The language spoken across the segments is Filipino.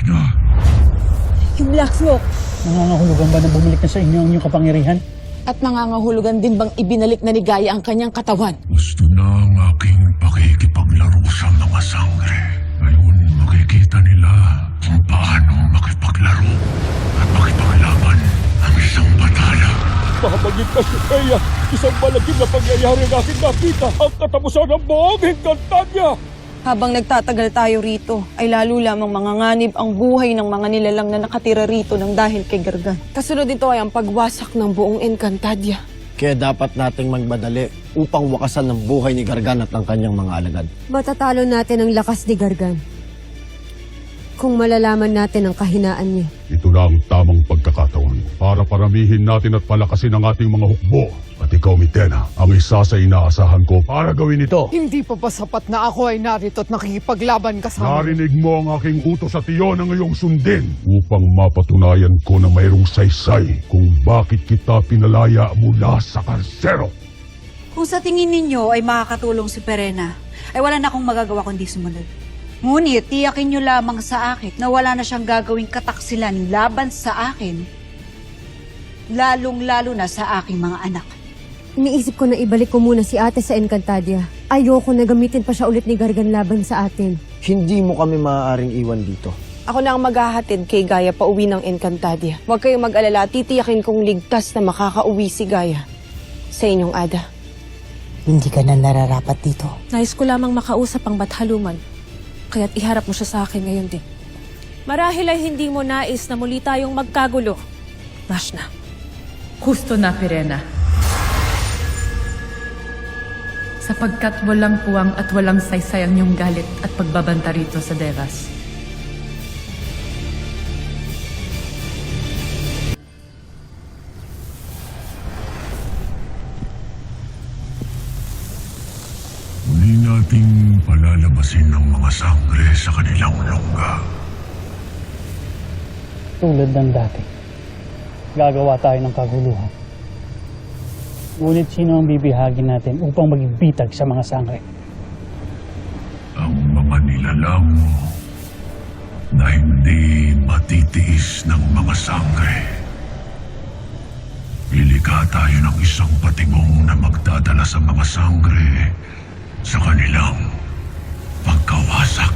na. Yung Black Smoke. Nangangahulugan ba na bumalik na sa inyo ang inyong kapangyarihan? At nangangahulugan din bang ibinalik na ni Gaia ang kanyang katawan? Gusto na ang aking pakikipaglaro sa mga sangre. Ngayon makikita nila kung paano makipaglaro at makipaglaban ang isang batala. Mahamagigtas ni Kaya, isang malagim na pangyayari na aking nakita ang katapusan ng buong Encantadia! Habang nagtatagal tayo rito, ay lalo lamang manganganib ang buhay ng mga nilalang na nakatira rito ng dahil kay Gargan. Kasunod nito ay ang pagwasak ng buong Encantadia. Kaya dapat nating magmadali upang wakasan ng buhay ni Gargan at ang kanyang mga alagad. Matatalo natin ang lakas ni Gargan kung malalaman natin ang kahinaan niya. Ito na ang tamang pagkakataon para paramihin natin at palakasin ang ating mga hukbo. At ikaw, Mitena, ang isa sa inaasahan ko para gawin ito. Hindi pa ba sapat na ako ay narito at nakikipaglaban kasama? Narinig mo ang aking utos sa tiyo na ngayong sundin upang mapatunayan ko na mayroong saysay kung bakit kita pinalaya mula sa karsero. Kung sa tingin ninyo ay makakatulong si Perena, ay wala na akong magagawa kundi sumunod. Ngunit tiyakin nyo lamang sa akin na wala na siyang gagawing kataksilan laban sa akin. Lalong-lalo na sa aking mga anak. Iniisip ko na ibalik ko muna si ate sa Encantadia. Ayoko na gamitin pa siya ulit ni Gargan laban sa atin. Hindi mo kami maaaring iwan dito. Ako na ang maghahatid kay Gaia pauwi ng Encantadia. Huwag kayong mag-alala, titiyakin kong ligtas na makakauwi si Gaia sa inyong ada. Hindi ka na nararapat dito. Nais ko lamang makausap ang Bathaluman. Kaya't iharap mo siya sa akin ngayon din. Marahil ay hindi mo nais na muli tayong magkagulo. Rashna. Husto na, Perena. Sapagkat walang puwang at walang saysay ang iyong galit at pagbabanta rito sa Devas. Muli nating palalabasin ng mga sangre sa kanilang lungga. Tulad ng dati, gagawa tayo ng kaguluhan. Ngunit sino ang bibihagin natin upang maging bitag sa mga sangre? Ang mga nilalang na hindi matitiis ng mga sangre. Ilikha tayo ng isang patingong na magdadala sa mga sangre sa kanilang pagkawasak.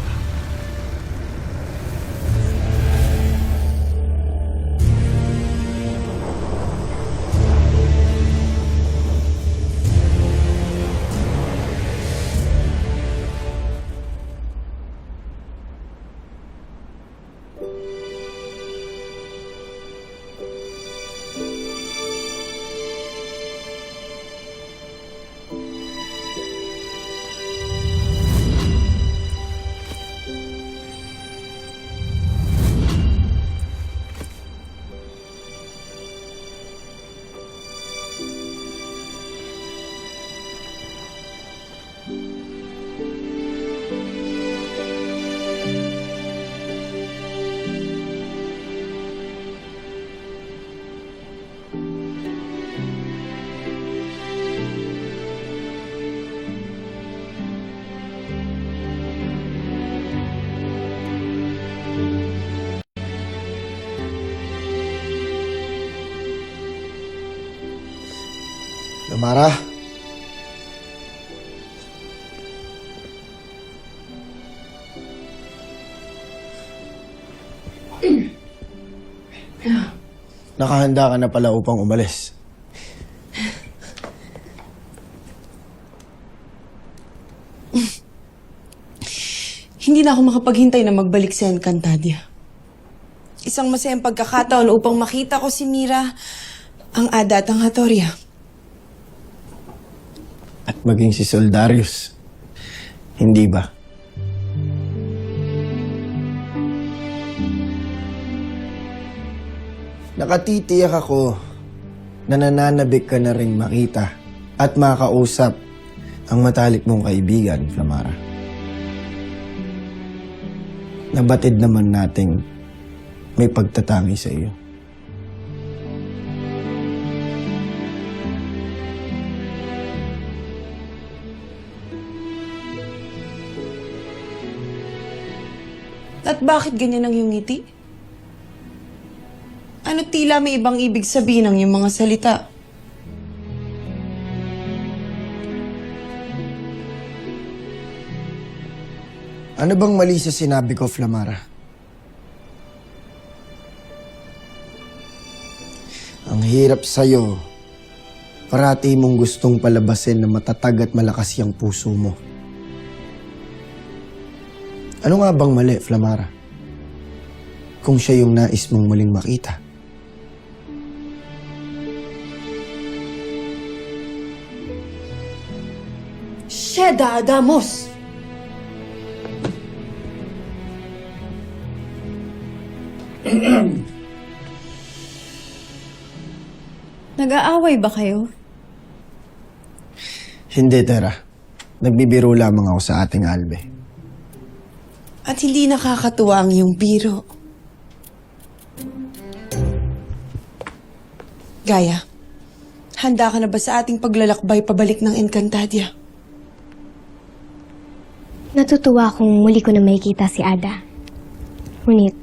Lamara? Nakahanda ka na pala upang umalis. Hindi na ako makapaghintay na magbalik sa Encantadia. Isang masayang pagkakataon upang makita ko si Mira, ang ada at ang Hatoria. At maging si Soldarius. Hindi ba? Nakatitiyak ako na nananabik ka na rin makita at makausap ang matalik mong kaibigan, Flamara. Nabatid naman nating may pagtatangi sa iyo. At bakit ganyan ang iyong ngiti? Ano tila may ibang ibig sabihin ng iyong mga salita? Ano bang mali sa sinabi ko, Flamara? Ang hirap sa'yo. Parati mong gustong palabasin na matatag at malakas yung puso mo. Ano nga bang mali, Flamara? Kung siya yung nais mong muling makita. Sheda Adamos! Nag-aaway ba kayo? Hindi, Tera. Nagbibiro lamang ako sa ating Albe. At hindi nakakatuwa ang iyong biro. Gaya, handa ka na ba sa ating paglalakbay pabalik ng Encantadia? Natutuwa kung muli ko na makikita si Ada. Ngunit,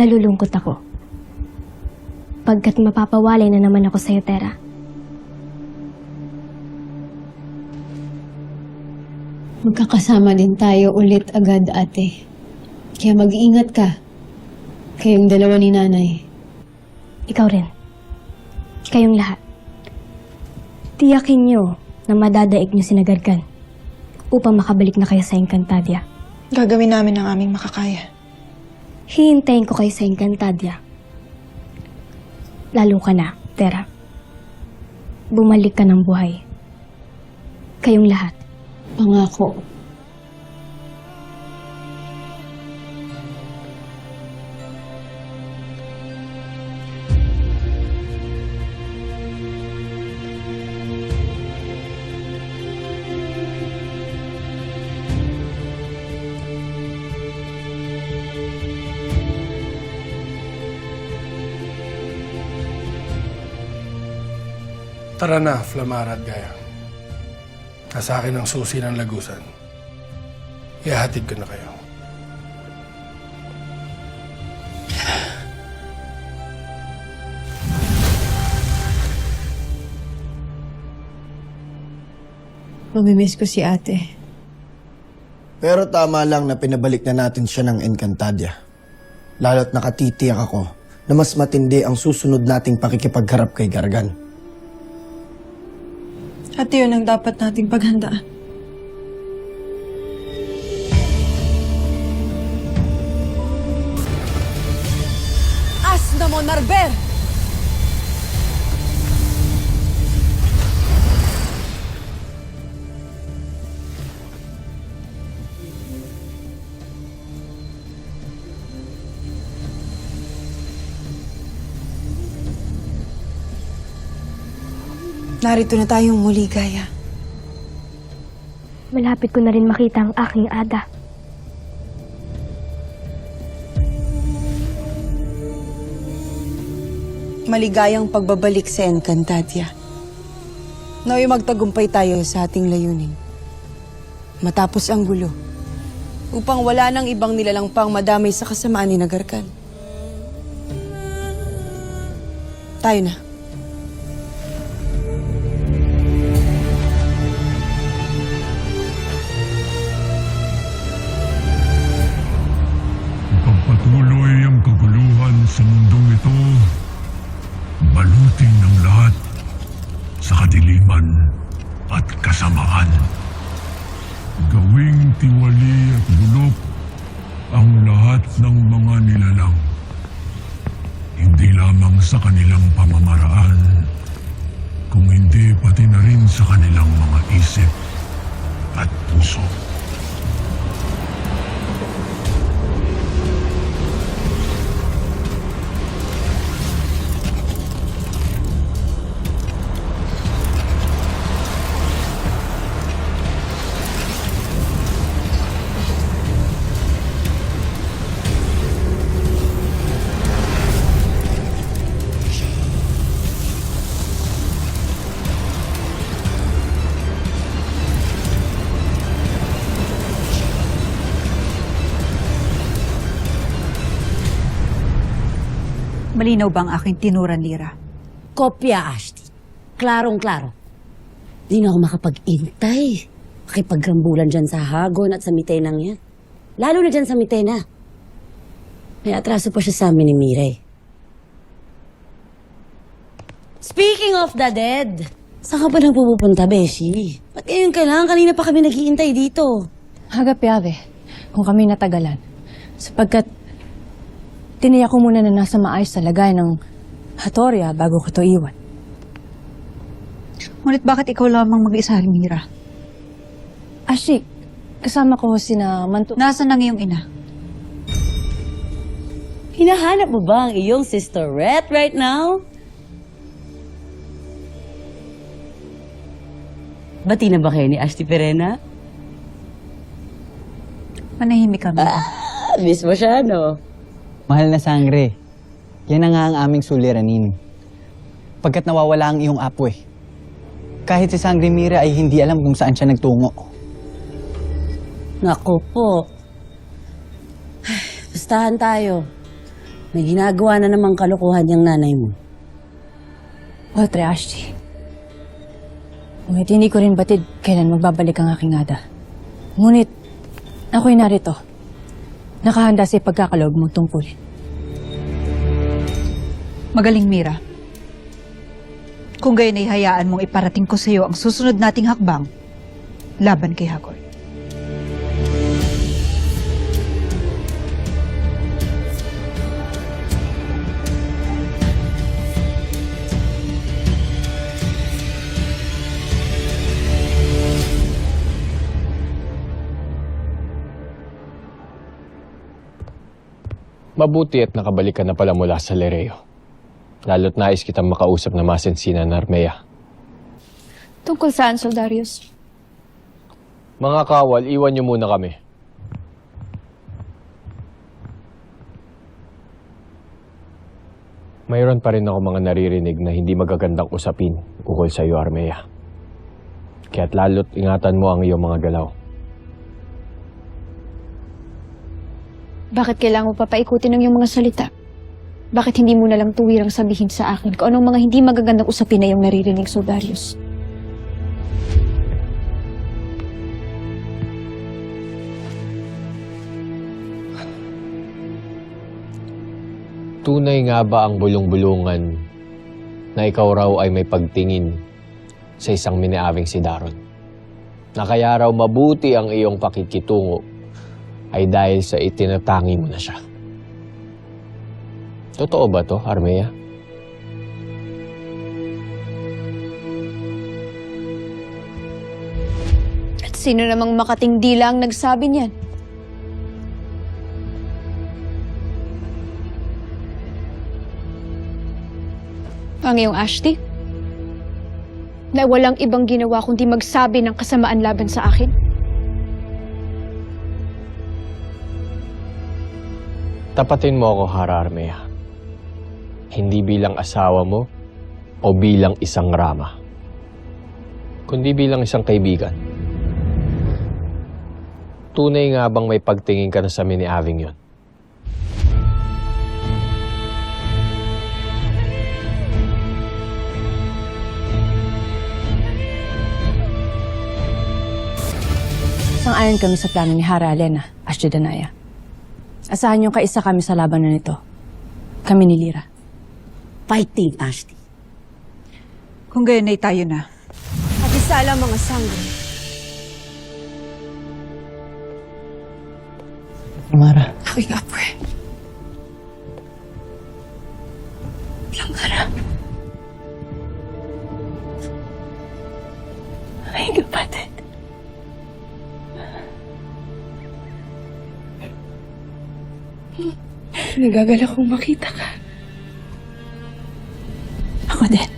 nalulungkot ako. Pagkat mapapawalay na naman ako sa'yo, Tera. Magkakasama din tayo ulit agad, ate. Kaya mag-iingat ka. Kayong dalawa ni nanay. Ikaw rin. Kayong lahat. Tiyakin niyo na madadaig niyo sinagargan upang makabalik na kayo sa Encantadia. Gagawin namin ang aming makakaya. Hihintayin ko kayo sa Encantadia. Lalo ka na, Tera. Bumalik ka ng buhay. Kayong lahat. Pangako. Tara na, Flamara at Gaya. Nasa akin ang susi ng lagusan. Ihahatid ko na kayo. Mamimiss ko si ate. Pero tama lang na pinabalik na natin siya ng Encantadia. Lalo't nakatitiyak ako na mas matindi ang susunod nating pakikipagharap kay Gargan. At yun ang dapat nating paghandaan. Asna mo, Narber! Narito na tayong muli, Gaya. Malapit ko na rin makita ang aking Ada. Maligayang pagbabalik sa Encantadia. Naway magtagumpay tayo sa ating layunin. Matapos ang gulo, upang wala nang ibang nilalang pang madamay sa kasamaan ni Nagarkan. Tayo na. Pagpatuloy ang kaguluhan sa mundong ito, balutin ng lahat sa kadiliman at kasamaan. Gawing tiwali at bulok ang lahat ng mga nilalang. Hindi lamang sa kanilang pamamaraan, kung hindi pati na rin sa kanilang mga isip at puso. Malinaw ba ang aking tinuran, Lira? Kopya, Ashley. Klarong-klaro. Di na ako makapag-intay. Makipagrambulan dyan sa Hagon at sa Mitenang yan. Lalo na dyan sa Mitena. May atraso pa siya sa amin ni Miray. Speaking of the dead, saan ka ba nang pupunta, Beshi? Ba't ngayon ka lang? Kanina pa kami nag-iintay dito. Hagapyave, kung kami natagalan. Sapagkat tiniyak ko muna na nasa maayos sa lagay ng Hatoria bago ko to iwan. Ngunit bakit ikaw lamang mag-isa, Mira? Ashik, kasama ko sina Mantu... Nasaan ang iyong ina? Hinahanap mo ba ang iyong sisterette right now? Bati na ba kayo ni Ashley Perena? Manahimik kami. Miss mo siya, no? Mahal na sangre, yan na nga ang aming suliranin. Pagkat nawawala ang iyong apo eh. Kahit si Sangre Mira ay hindi alam kung saan siya nagtungo. Naku po. Bastahan tayo. May ginagawa na namang kalokohan yung nanay mo. Otre, Ashti. Ngunit hindi ko rin batid kailan magbabalik ang aking ada. Ngunit, ako'y narito. Nakahanda sa pagkakaloob mong tungkulin. Magaling, Mira. Kung gayon ay hayaan mong iparating ko sa iyo ang susunod nating hakbang laban kay Hagon. Mabuti at nakabalik ka na pala mula sa Lereo. Lalo't nais kitang makausap na masensinan na Armea. Tungkol saan, Soldarius? Mga kawal, iwan niyo muna kami. Mayroon pa rin ako mga naririnig na hindi magagandang usapin ukol sa iyo, Armea. Kaya't lalo't ingatan mo ang iyong mga galaw. Bakit kailangan mo papaikutin ng iyong mga salita? Bakit hindi mo na lang tuwirang sabihin sa akin kung anong mga hindi magagandang usapin na iyong naririnig, Soldarius? Tunay nga ba ang bulong-bulungan na ikaw raw ay may pagtingin sa isang miniawing si Daron? Na kaya raw mabuti ang iyong pakikitungo ay dahil sa itinatangi mo na siya. Totoo ba to, Armea? At sino namang makating dila ang nagsabi niyan? Ang iyong Ashti? Na walang ibang ginawa kundi magsabi ng kasamaan laban sa akin? Tapatin mo ako, Hara Armea. Hindi bilang asawa mo o bilang isang rama, kundi bilang isang kaibigan. Tunay nga bang may pagtingin ka na sa miniawing yon? Sang-ayon kami sa plano ni Hara Alena, Ashti Danaya. Asahan niyong kaisa kami sa laban na nito. Kami ni Lira. Fighting, Ashley. Kung gayon ay tayo na. At isa lang mga sangre. Mara. Aking apre. Langara. Ay, kapatid. Nagagalak kong makita ka. Ako din.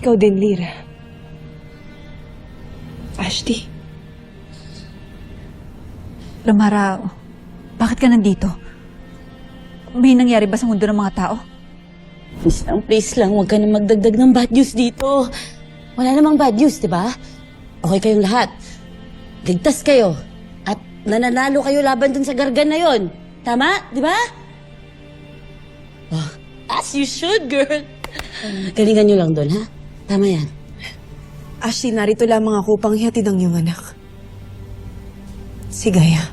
Ikaw din, Lira. Ashti. Lamara, bakit ka nandito? May nangyari ba sa mundo ng mga tao? Please lang, huwag ka na magdagdag ng bad news dito. Wala namang bad news, di ba? Okay kayong lahat. Ligtas kayo. nananalo kayo laban dun sa Gargan na yon. Tama? Di ba? Oh, as you should, girl. Galingan nyo lang dun, ha? Tama yan. Ashley, narito lamang ako upang hihatid ang iyong anak. Si Gaia.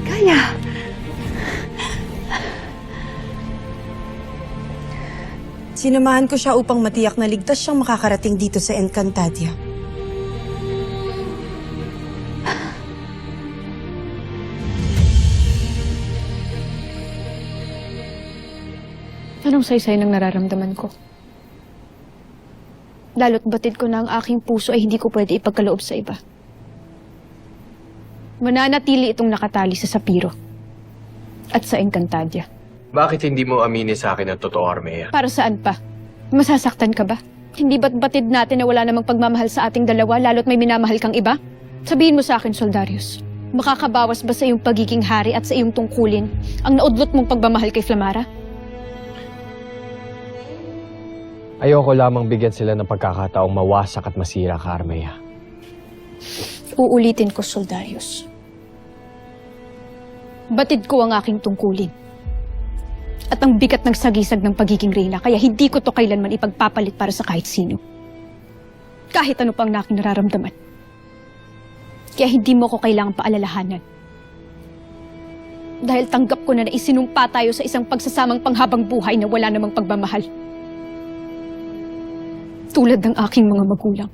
Gaia! Sinamahan ko siya upang matiyak na ligtas siyang makakarating dito sa Encantadia. Anong saysay ng nararamdaman ko? Lalo't batid ko na ang aking puso ay hindi ko pwede ipagkaloob sa iba. Mananatili itong nakatali sa Sapiro at sa Encantadia. Bakit hindi mo aminin sa akin ang totoo, Armea? Para saan pa? Masasaktan ka ba? Hindi ba't batid natin na wala namang pagmamahal sa ating dalawa lalo't may minamahal kang iba? Sabihin mo sa akin, Soldarius, makakabawas ba sa iyong pagiging hari at sa iyong tungkulin ang naudlot mong pagmamahal kay Flamara? Ayoko lamang bigyan sila ng pagkakataong mawasak at masira ka, Armea. Uulitin ko, Soldarius. Batid ko ang aking tungkulin. At ang bigat ng sagisag ng pagiging reyna, kaya hindi ko to kailanman ipagpapalit para sa kahit sino. Kahit ano pang aking nararamdaman. Kaya hindi mo ko kailangang paalalahanan. Dahil tanggap ko na isinumpa tayo sa isang pagsasamang panghabang buhay na wala namang pagmamahal. Tulad ng aking mga magulang.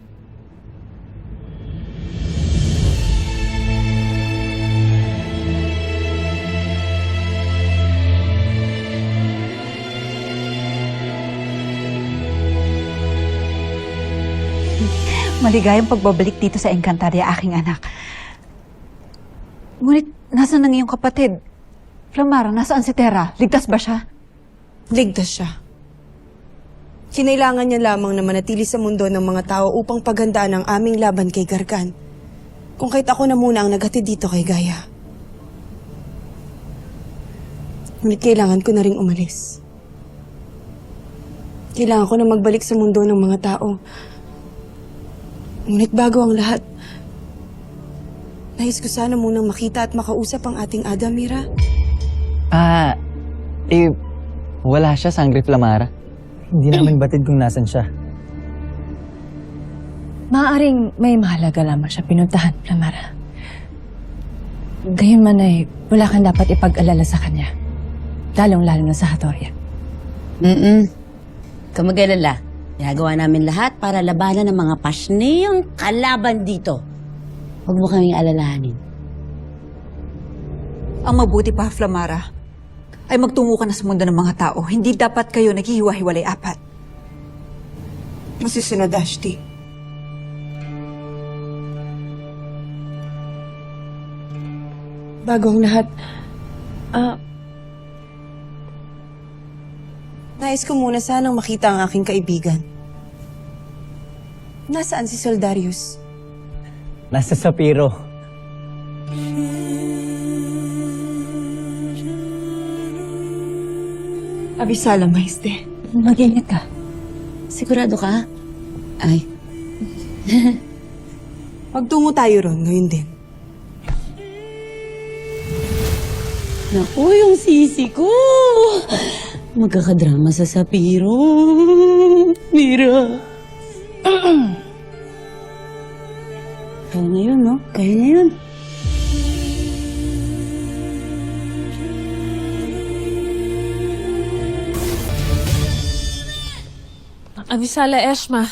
Maligayang pagbabalik dito sa Encantadia, aking anak. Ngunit, nasaan ang iyong kapatid? Flamara, nasaan si Terra? Ligtas ba siya? Ligtas siya. Kinailangan niya lamang na manatili sa mundo ng mga tao upang paghandaan ang aming laban kay Gargan. Kung kahit ako na muna ang naghatid dito kay Gaia. Ngunit kailangan ko na ring umalis. Kailangan ko na magbalik sa mundo ng mga tao. Ngunit bago ang lahat, nais ko sana munang makita at makausap ang ating Ada, Mira. Wala siya, Sangre Flamara. Hindi namin batid kung nasan siya. Maaaring may mahalaga lamang siya pinuntahan, Flamara. Gayunman ay wala kang dapat ipag-alala sa kanya. Lalong-lalo na sa Hatoria. Kamag-alala. Gagawa namin lahat para labanan ng mga pasniyang kalaban dito. Huwag mo kaming alalahanin. Ang mabuti pa, Flamara, ay magtungo ka na sa mundo ng mga tao. Hindi dapat kayo naghihiwa-hiwalay apat. Masusunod, Ashley. Bago ang lahat, nais ko muna sanang makita ang aking kaibigan. Nasaan si Soldarius? Nasa Sapiro. Abisala, Maiste. Mag-ingat ka. Sigurado ka? Ay, Pagtungo tayo ron ngayon din. naku, yung sisi ko! Magkakadrama sa Sapiro. Mira. Kaya na yun, no? Kaya na yun. Abisala Eshma,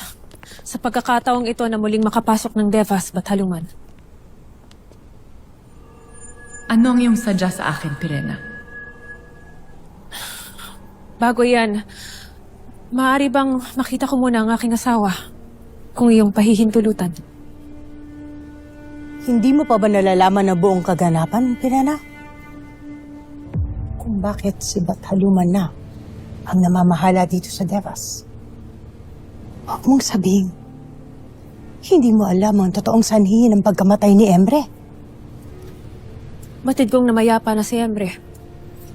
sa pagkakataong ito na muling makapasok ng Devas, Bathalungan. Ano ang iyong sadya sa akin, Pirena? Bago yan, maaari bang makita ko muna ang aking asawa kung iyong pahihintulutan? Hindi mo pa ba nalalaman na buong kaganapan, Pirena? Kung bakit si Bathaluman na ang namamahala dito sa Devas? Huwag mong sabihin, hindi mo alam ang totoong sanhi ng pagkamatay ni Emre. Batid kong namayapa na si Emre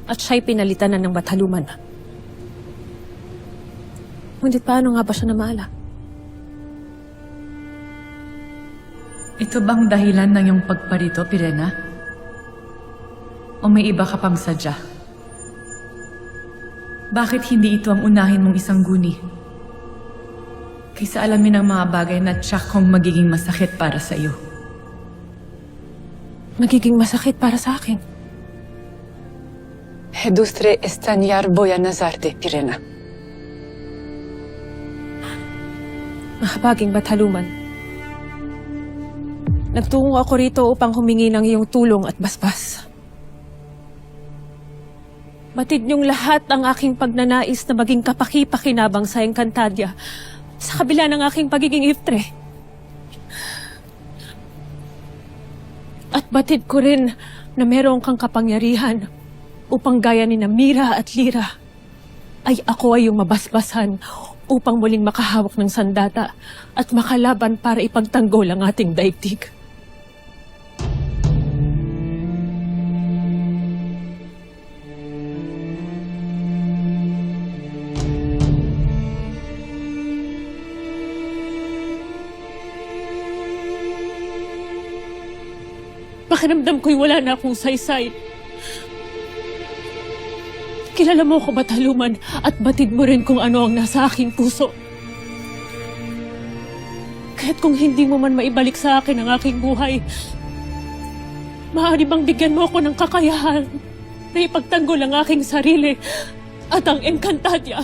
at siya'y pinalitan na ng Bathaluman. Ngunit paano nga ba siya namaala? Ito bang dahilan ng iyong pagparito, Pirena? O may iba ka pang sadya? Bakit hindi ito ang unahin mong isang guni? Kaysa alamin ang mga bagay na tiyak kong magiging masakit para sa iyo. Magiging masakit para sa akin. Hedustre estanyar boya nazarte, Pirena. Mahabaging Bataluman. Nagtungo ako rito upang humingi ng iyong tulong at basbas. Batid niyong lahat ang aking pagnanais na maging kapaki-pakinabang sa Encantadia sa kabila ng aking pagiging iftre. At batid ko rin na meron kang kapangyarihan upang gaya ni Mira at Lyra ay ako ay yung mabasbasan upang muling makahawak ng sandata at makalaban para ipagtanggol ang ating daigdig. Pakiramdam ko'y wala na akong saysay. Kilala mo ko, Bataluman, at batid mo rin kung ano ang nasa aking puso. Kahit kung hindi mo man maibalik sa akin ang aking buhay, maaari bang bigyan mo ako ng kakayahan na ipagtanggol ang aking sarili at ang Encantadia?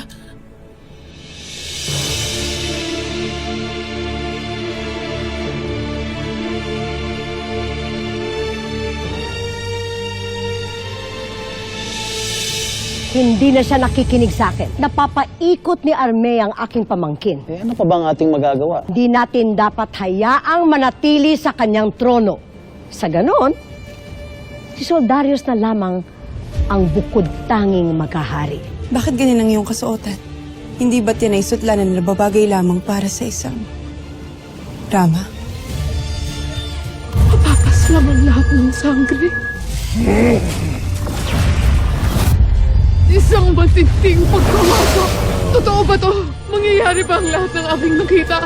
Hindi na siya nakikinig sa akin. Napapaikot ni Arme ang aking pamangkin. Ano pa bang ating magagawa? Hindi natin dapat hayaang manatili sa kanyang trono. Sa ganon, si Soldarius na lamang ang bukod tanging maghahari. Bakit ganyan ang iyong kasuotan? Hindi ba't yan ay sutlanan na babagay lamang para sa isang Rama? Mapapaslam ang lahat ng sangre. Isang matinding pagkawasa. Totoo ba to? Mangyayari ba ang lahat ng aking nakita?